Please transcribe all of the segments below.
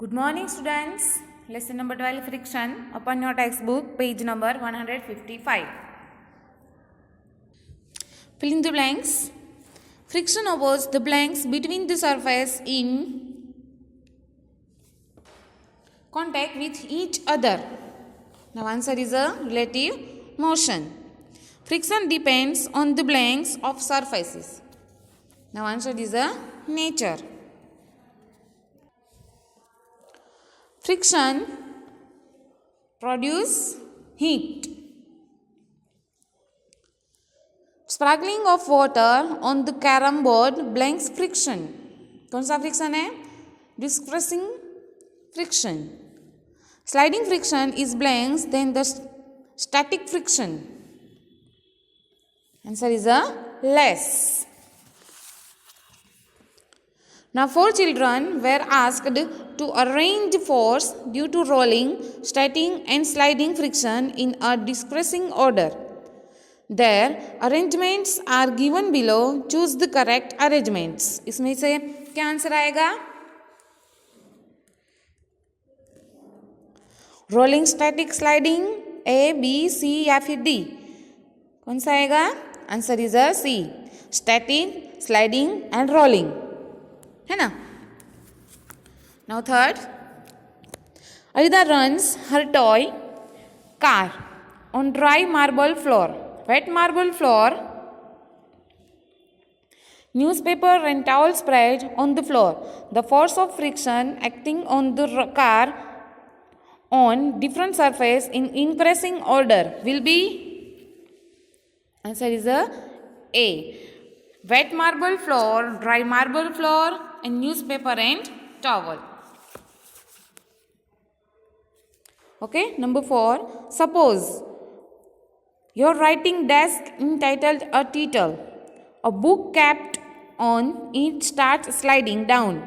Good morning, students. Lesson number 12, friction. Open your textbook, page number 155. Fill in the blanks. Friction opposes the blanks between the surface in contact with each other. Now answer is a relative motion. Friction depends on the blanks of surfaces. Now answer is a nature. Friction produce heat. Sparkling of water on the carom board blanks friction. कौन सा friction है? Dispersing friction. Sliding friction is blanks than the static friction. Answer is a less. Now 4 children were asked to arrange force due to rolling, static and sliding friction in a decreasing order. Their arrangements are given below. Choose the correct arrangements. इसमें से क्या answer आएगा? Rolling, static, sliding, A, B, C या फिर D? कौन सा आएगा? Answer is a C. Static, sliding and rolling, है ना? Now third. Arida runs her toy car on dry marble floor. Wet marble floor. Newspaper and towel spread on the floor. The force of friction acting on the car on different surface in increasing order will be. Answer is A. Wet marble floor, dry marble floor, and newspaper and towel. Okay, number 4. Suppose your writing desk entitled a title. A book capped on it starts sliding down.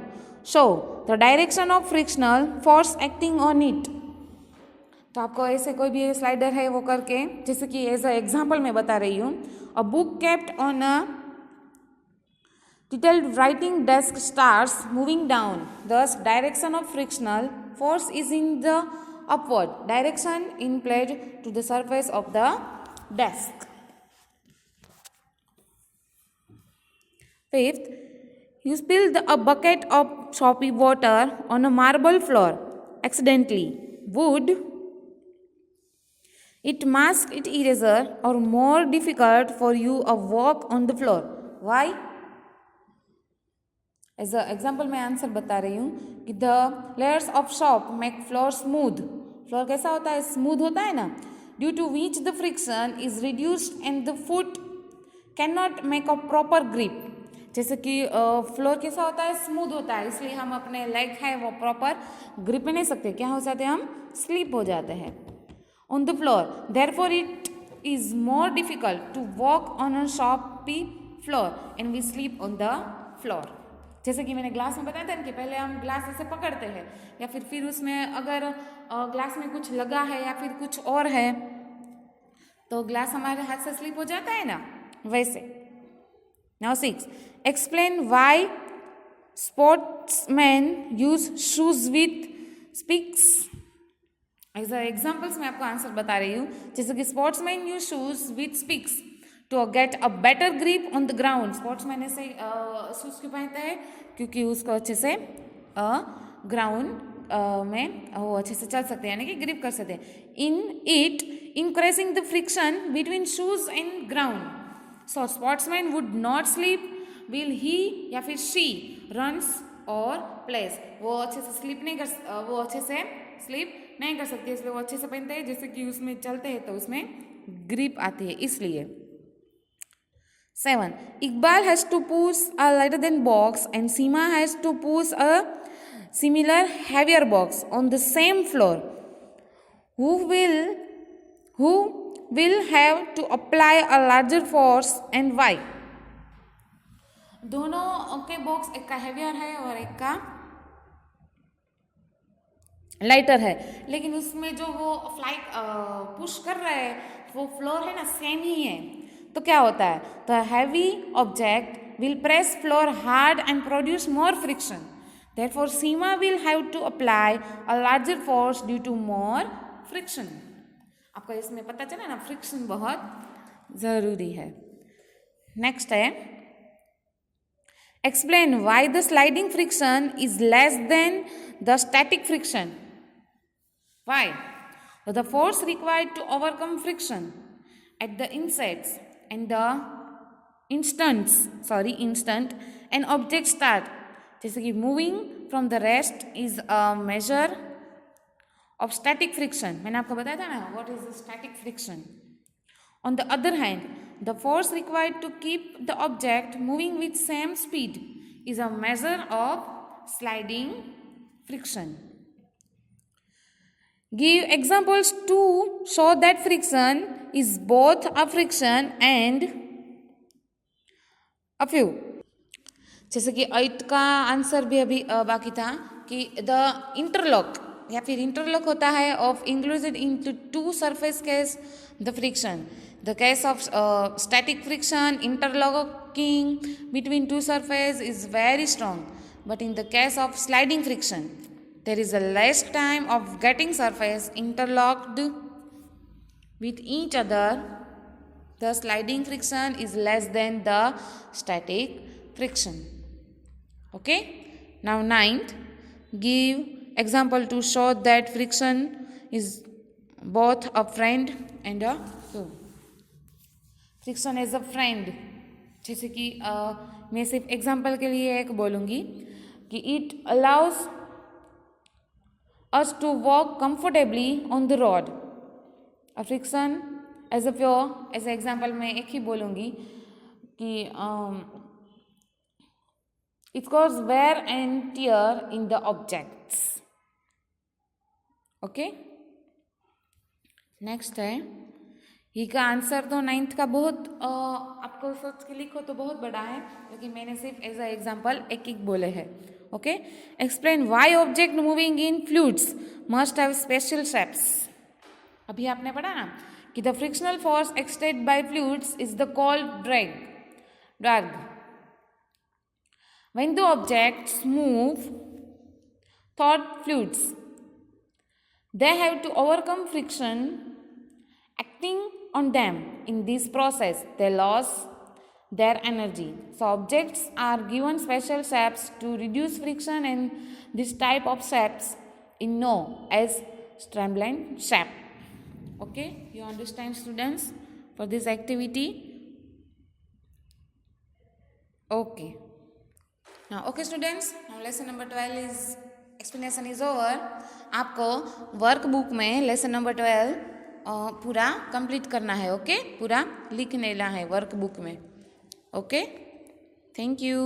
Show the direction of frictional force acting on it. तो आपको ऐसे कोई भी slider है वो करके, जैसे कि एज अ एग्जाम्पल मैं बता रही हूँ. A book kept on a titled writing desk starts moving down. Thus, direction of frictional force is in the upward direction implied to the surface of the desk. Fifth, you spilled a bucket of soapy water on a marble floor accidentally. Would it mask it eraser or more difficult for you a walk on the floor? Why? As a example मैं answer बता रही हूँ कि the layers of soap make floor smooth. Floor कैसा होता है? Smooth होता है ना. Due to which the friction is reduced and the foot can not make a proper grip. जैसे कि फ्लोर कैसा होता है? स्मूथ होता है, इसलिए हम अपने लेग है वो प्रॉपर ग्रिप में नहीं सकते. क्या हो जाते हैं? हम स्लिप हो जाते हैं on the floor. Therefore it is more difficult to walk on a soapy floor and we sleep on the floor. जैसे कि मैंने ग्लास में बताया था कि पहले हम ग्लास ऐसे पकड़ते हैं या फिर उसमें अगर ग्लास में कुछ लगा है या फिर कुछ और है तो ग्लास हमारे हाथ से स्लिप हो जाता है ना, वैसे. Now 6. Explain why sportsman use shoes with spikes. As a examples मैं आपको आंसर बता रही हूँ. जैसे कि sportsman use shoes with spikes to get a better grip on the ground. Sportsman ऐसे शूज क्यों पहनता है? क्योंकि उसको अच्छे से ग्राउंड में वो अच्छे से चल सकते हैं, यानी कि ग्रिप कर सकते हैं. In it increasing the friction between shoes and ground. So sportsman would not sleep will he या फिर शी रन्स और प्लेस. वो अच्छे से स्लीप नहीं कर वो अच्छे से स्लीप नहीं कर सकते, इसलिए वो अच्छे से पहनते हैं. जैसे कि उसमें चलते हैं तो उसमें ग्रिप आती है, इसलिए. 7. Iqbal has to push a lighter than box and Seema has to push a similar heavier box on the same floor. Who will have to apply a larger force and why? दोनों के box, एक का heavier है और एक का lighter है, लेकिन उसमें जो वो फ्लाइट पुश कर रहा है वो फ्लोर है ना, सेम ही है. तो क्या होता है? तो heavy object will press floor hard and produce more friction. Therefore, Seema will have to apply a larger force due to more friction. आपको इसमें पता चला ना, फ्रिक्शन बहुत ज़रूरी है. नेक्स्ट है, explain why the sliding friction is less than the static friction. Why? So the force required to overcome friction at the insets and the instant an object start, जैसे कि moving from the rest is a measure of static friction. मैंने आपको बताया था ना, what is the static friction. On the other hand, the force required to keep the object moving with same speed is a measure of sliding friction. Give examples to show that friction is both a friction and a few. जैसे कि 8 का answer भी अभी बाकी था कि the interlock या फिर इंटरलॉक होता है of included into two surface case the friction. The case of static friction interlocking between two surface is very strong, but in the case of sliding friction there is a less time of getting surface interlocked with each other. The sliding friction is less than the static friction. Okay. Now 9th, give example to show that friction is both a friend and a foe. Friction is a friend. जैसे कि मैं सिर्फ example के लिए एक बोलूँगी कि it allows us to walk comfortably on the road. A friction as a few, as example मैं एक ही बोलूँगी कि it causes wear and tear in the objects. Okay. Next है, ही का आंसर तो 9th का बहुत आपको सोच के लिखो तो बहुत बड़ा है, लेकिन मैंने सिर्फ एज अ एग्जाम्पल एक एक बोले हैं. Okay. Explain why object moving in fluids must have special shapes. अभी आपने पढ़ा ना कि the frictional force exerted by fluids is the called drag. When the objects move through fluids, they have to overcome friction acting on them. In this process, they lose their energy. So objects are given special shapes to reduce friction, and this type of shapes is known as streamline shape. Okay, you understand, students, for this activity? Okay. Now, okay, students, now lesson number 12 is explanation is over. आपको workbook में lesson number 12 पूरा complete करना है. Okay. पूरा लिख लेना है workbook में. ओके. Thank you.